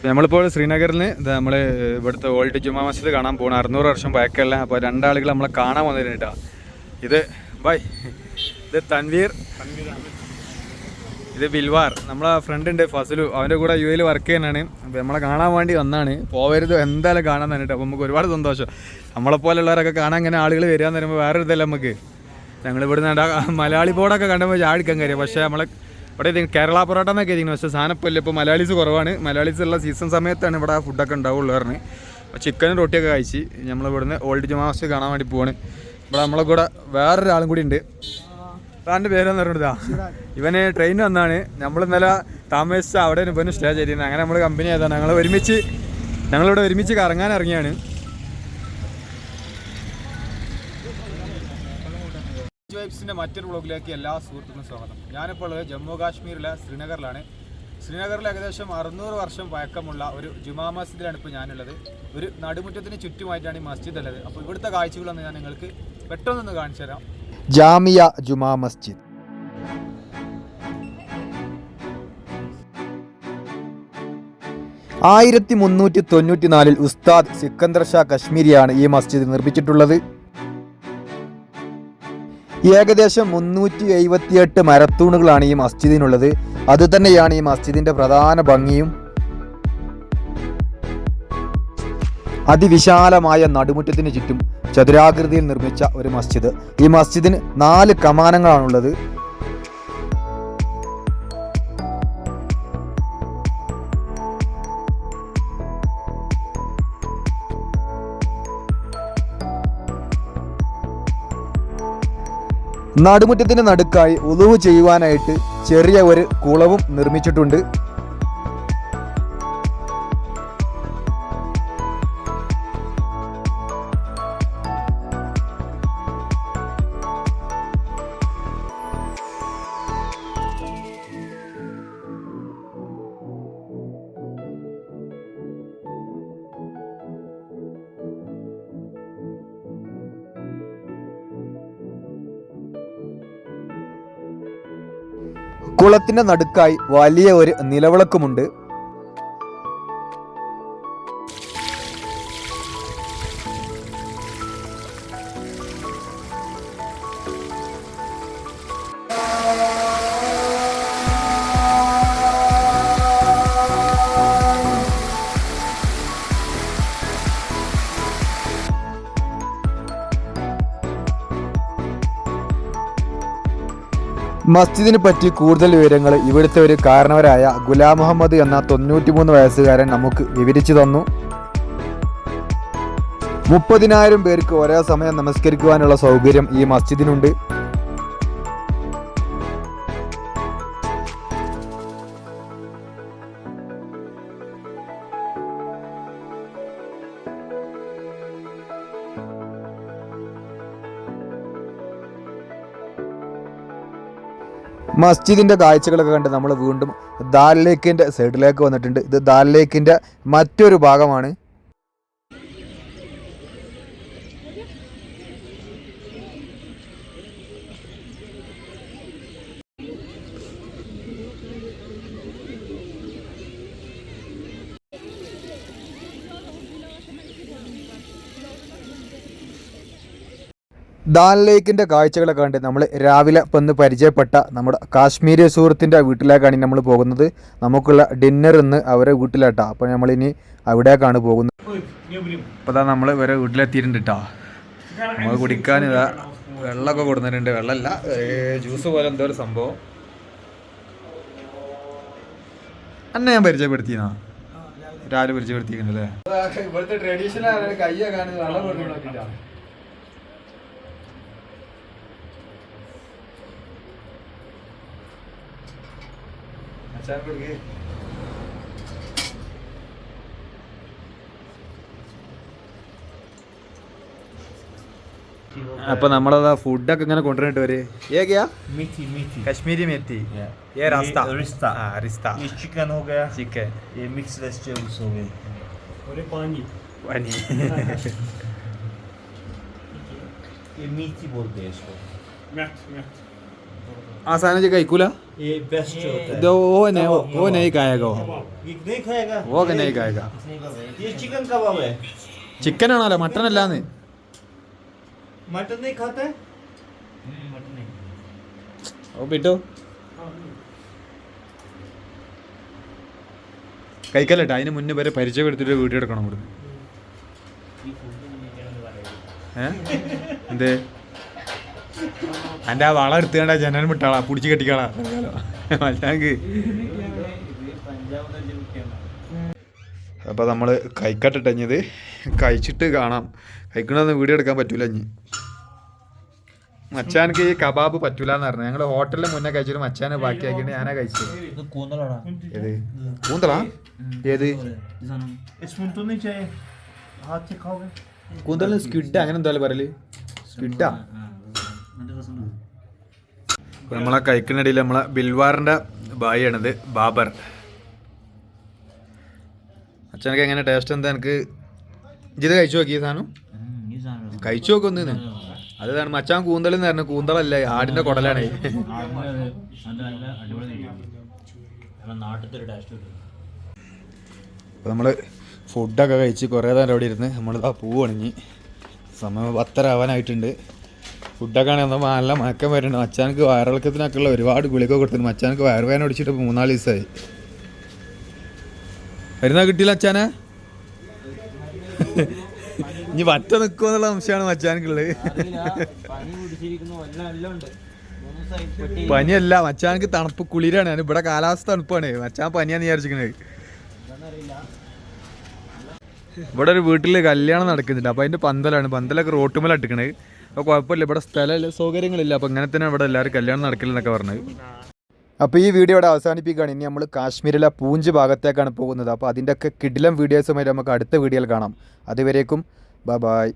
നമ്മളിപ്പോൾ ശ്രീനഗറിൽ നമ്മൾ ഇവിടുത്തെ ഓൾഡ് ജുമാ മസ്ജിദ് കാണാൻ പോകണം. 600 വർഷം പഴക്കമല്ല. അപ്പോൾ രണ്ടാളുകൾ നമ്മളെ കാണാൻ വന്നിട്ടുണ്ട് കേട്ടോ. ഇത് ബൈ, ഇത് തൻവീർ, ഇത് ബിൽവാർ. നമ്മളെ ഫ്രണ്ട് ഉണ്ട് ഫസലു, അവൻ്റെ കൂടെ UAE വർക്ക് ചെയ്യാനാണ്. അപ്പോൾ നമ്മളെ കാണാൻ വേണ്ടി വന്നാണ്. പോവരുത്, എന്തായാലും കാണാൻ തന്നെ കേട്ടോ. അപ്പോൾ നമുക്ക് ഒരുപാട് സന്തോഷം. നമ്മളെപ്പോലുള്ളവരൊക്കെ കാണാൻ ഇങ്ങനെ ആളുകൾ വരികയെന്ന് പറയുമ്പോൾ വേറൊരു ഇതല്ല നമുക്ക്. ഞങ്ങളിവിടുന്ന് മലയാളി ബോർഡൊക്കെ കണ്ടുമ്പോൾ ചാടിക്കാൻ കാര്യം. പക്ഷേ നമ്മളെ ഇവിടെ കേരള പൊറോട്ട എന്നൊക്കെ ഇരിക്കുന്നത്. പക്ഷേ സാധനപ്പല്ല, ഇപ്പോൾ മലയാളീസ് കുറവാണ്. മലയാളീസ് ഉള്ള സീസൺ സമയത്താണ് ഇവിടെ ഫുഡൊക്കെ ഉണ്ടാവുള്ളൂ പറഞ്ഞ്. അപ്പോൾ ചിക്കനും റൊട്ടിയൊക്കെ കഴിച്ച് നമ്മളിവിടുന്ന് ഓൾഡ് ജുമാ മസ്ജിദ് കാണാൻ വേണ്ടി പോവാണ്. ഇവിടെ നമ്മളെ കൂടെ വേറൊരാളും കൂടി ഉണ്ട്. താൻ്റെ പേരെന്ന് പറഞ്ഞിട്ടാ, ഇവന് ട്രെയിൻ വന്നാണ്. നമ്മൾ ഇന്നലെ താമസിച്ച അവിടെ ഇവന് സ്റ്റേ ചെയ്തിരുന്നത്. അങ്ങനെ നമ്മൾ കമ്പനി ആയതാണ്. ഞങ്ങളിവിടെ ഒരുമിച്ച് കറങ്ങാൻ ഇറങ്ങിയാണ്. വൈബ്സിൻ്റെ മറ്റൊരു വ്ളോഗിലേക്ക് എല്ലാ സുഹൃത്തുക്കളും സ്വാഗതം. ഞാനിപ്പോൾ ജമ്മു കാശ്മീരിലെ ശ്രീനഗറിലാണ്. ശ്രീനഗറിൽ ഏകദേശം 600 വർഷം പഴക്കമുള്ള ഒരു ജുമാ മസ്ജിദിലാണ് ഇപ്പോൾ ഞാനുള്ളത്. ഒരു നടുമുറ്റത്തിന് ചുറ്റുമായിട്ടാണ് ഈ മസ്ജിദ് ഉള്ളത്. അപ്പോൾ ഇവിടുത്തെ കാഴ്ചകളൊന്ന് ഞാൻ നിങ്ങൾക്ക് പെട്ടെന്നൊന്ന് കാണിച്ചു തരാം. ജാമിയ ജുമാ മസ്ജിദ്. ആയിരത്തി 1394 ഉസ്താദ് സിക്കന്ദർ ഷാ കശ്മീരിയാണ് ഈ മസ്ജിദ് നിർമ്മിച്ചിട്ടുള്ളത്. ഏകദേശം 378 മരത്തൂണുകളാണ് ഈ മസ്ജിദിനുള്ളത്. അതുതന്നെയാണ് ഈ മസ്ജിദിന്റെ പ്രധാന ഭംഗിയും. അതിവിശാലമായ നടുമുറ്റത്തിന് ചുറ്റും ചതുരാകൃതിയിൽ നിർമ്മിച്ച ഒരു മസ്ജിദ്. ഈ മസ്ജിദിന് 4 കമാനങ്ങളാണുള്ളത്. നടുമുറ്റത്തിന് നടുക്കായി ഉളുവ് ചെയ്യുവാനായിട്ട് ചെറിയ ഒരു കുളവും നിർമ്മിച്ചിട്ടുണ്ട്. കുളത്തിന്റെ നടുക്കായി വലിയ ഒരു നിലവിളക്കുമുണ്ട്. മസ്ജിദിനെ പറ്റി കൂടുതൽ വിവരങ്ങൾ ഇവിടുത്തെ ഒരു കാരണവരായ ഗുലാം മുഹമ്മദ് എന്ന 93 വയസ്സുകാരൻ നമുക്ക് വിവരിച്ചു തന്നു. 30,000 പേർക്ക് ഒരേ സമയം നമസ്കരിക്കുവാനുള്ള സൗകര്യം ഈ മസ്ജിദിനുണ്ട്. മസ്ജിദിൻ്റെ കാഴ്ചകളൊക്കെ കണ്ട് നമ്മൾ വീണ്ടും ദാൽ ലേക്കിൻ്റെ സൈഡിലേക്ക് വന്നിട്ടുണ്ട്. ഇത് ദാൽ ലേക്കിൻ്റെ മറ്റൊരു ഭാഗമാണ്. ദാൽ ലേക്കിൻ്റെ കാഴ്ചകളൊക്കെ കണ്ട് നമ്മൾ രാവിലെ വന്ന് പരിചയപ്പെട്ട നമ്മുടെ കാശ്മീരി സുഹൃത്തിൻ്റെ വീട്ടിലേക്കാണ് നമ്മൾ പോകുന്നത്. നമുക്കുള്ള ഡിന്നർ ഇന്ന് അവരെ വീട്ടിലാട്ടാ. അപ്പോൾ നമ്മളിനി അവിടേക്കാണ് പോകുന്നത്. അപ്പോൾ ഇതാ നമ്മൾ ഇവരെ വീട്ടിലെത്തിയിട്ടുണ്ട് കേട്ടോ. നമ്മൾ കുടിക്കാൻ ഇതാ വെള്ളമൊക്കെ കൊടുത്തിട്ടുണ്ട്. വെള്ളമല്ല, ജ്യൂസ് പോലെ എന്തോ ഒരു സംഭവം. അന്നെ ഞാൻ പരിചയപ്പെടുത്തിയെന്നാ രാവിലെ പരിചയപ്പെടുത്തിയിട്ടുണ്ടല്ലേ. ഇവിടുത്തെ ട്രഡീഷണൽ കയ്യ കാണുന്നത് വെള്ളം കൊടുത്തു നോക്കിയിട്ടാണ്. അപ്പൊ നമ്മളതാ ഫുഡൊക്കെ ഇങ്ങനെ കൊണ്ടുവന്നിട്ട് വരെ कश्मीरी मेथी, ये रास्ता रिश्ता, रिश्ता, ये चिकन हो गया, चिकन, ये मिक्स वेजिटेबल्स हो गए और ये पानी पानी ये मेथी बोलते हैं इसको, ആ സാധനം ഇജ്ജ് കഴിക്കൂല ये बेस्ट होता है। ഇത് ഓ നെയ് കായകോ ये नहीं खाएगा। ഓ നെയ് കായക ये चिकन कबाब है। ചിക്കൻ ആണല്ലോ മട്ടൺ അല്ലാന്ന് मटन नहीं खाता है? ഓ ബിട്ടോ കഴിക്കല്ലേട്ടാ അതിന് മുന്നേ വരെ പരിചയപ്പെടുത്തിട്ട് വീഡിയോ എടുക്കണം ഇവിടുന്ന് എന്തേ എൻ്റെ ആ വള എടുത്തുകണ്ട ജനൽ വിട്ടാളാ പിടിച്ച് കെട്ടിക്കാളാ മറ്റാങ്ക് അപ്പോൾ നമ്മൾ കഴിക്കട്ടിട്ടഞ്ഞത് കഴിച്ചിട്ട് കാണാം കഴിക്കണമെന്ന് വീഡിയോ എടുക്കാൻ പറ്റൂല ഇനി മച്ചാനക്ക് ഈ കബാബ് പറ്റൂല എന്ന് പറഞ്ഞു ഞങ്ങൾ ഹോട്ടലിൽ മുന്നേ കഴിച്ചിട്ട് മച്ചാനെ ബാക്കിയാക്കിയിട്ട് ഞാനാ കഴിച്ചത് ഏത് കൂന്തളാ ഏത് इसमें तो नहीं चाहिए, हाथ से खाओगे। കൂന്തളിന് സ്ക്വിഡ് അങ്ങനെ എന്തായാലും പറയല് സ്ക്വിഡാ നമ്മളെ കഴിക്കുന്നിടയിൽ നമ്മളെ ബിൽവാറിൻ്റെ ബായിയാണിത് ബാബർ അച്ഛനൊക്കെ എങ്ങനെ ടേസ്റ്റ് എന്താ എനിക്ക് ഇത് കഴിച്ചു നോക്കി ഈ സാധനം കഴിച്ചു നോക്കൊന്നു അതാണ് മച്ചാൻ കൂന്തളെന്ന് പറഞ്ഞു കൂന്തളല്ല ആടിൻ്റെ കുടലാണ് അപ്പോൾ നമ്മൾ ഫുഡൊക്കെ കഴിച്ച് കുറേ നേരം അവിടെ ഇരുന്ന് നമ്മളിതാ പൂ അണിഞ്ഞ് സമയം 10:30 ആവാനായിട്ടുണ്ട് ഫുഡൊക്കെ ആണെങ്കിൽ നല്ല മയക്കം വരുന്നുണ്ട് മച്ചാനക്ക് വയറിളക്കത്തിനൊക്കെ ഉള്ള ഒരുപാട് ഗുളിക കൊടുത്തിട്ടുണ്ട് മച്ചാനക്ക് വയറുവേദന അടിച്ചിട്ട് 3-4 ദിവസമായി വരുന്ന കിട്ടിയില്ല അച്ഛനെ ഇനി വറ്റ നിൽക്കുമെന്നുള്ള സംശയമാണ് മച്ചാനക്കുള്ളത് പനിയല്ല മച്ചാനക്ക് തണുപ്പ് കുളിരാണ് ഞാൻ ഇവിടെ കാലാവസ്ഥ തണുപ്പാണ് മച്ചാൻ പനിയാന്ന് വിചാരിച്ചിരിക്കണത് ഇവിടെ ഒരു വീട്ടിൽ കല്യാണം നടക്കുന്നുണ്ട് അപ്പോൾ അതിൻ്റെ പന്തലൊക്കെ റോട്ടുമല ഇട്ടിക്കണത് അപ്പോൾ കുഴപ്പമില്ല ഇവിടെ സ്ഥലമില്ല സൗകര്യങ്ങളില്ല അപ്പോൾ ഇങ്ങനെ തന്നെ ഇവിടെ എല്ലാവരും കല്യാണം നടക്കില്ലെന്നൊക്കെ പറഞ്ഞത് അപ്പോൾ ഈ വീഡിയോ ഇവിടെ അവസാനിപ്പിക്കുകയാണ് ഇനി നമ്മൾ കാശ്മീരിലെ പൂഞ്ച് ഭാഗത്തേക്കാണ് പോകുന്നത് അപ്പോൾ അതിൻ്റെയൊക്കെ കിടിലം വീഡിയോസുമായി നമുക്ക് അടുത്ത വീഡിയോയിൽ കാണാം അതുവരേക്കും ബൈ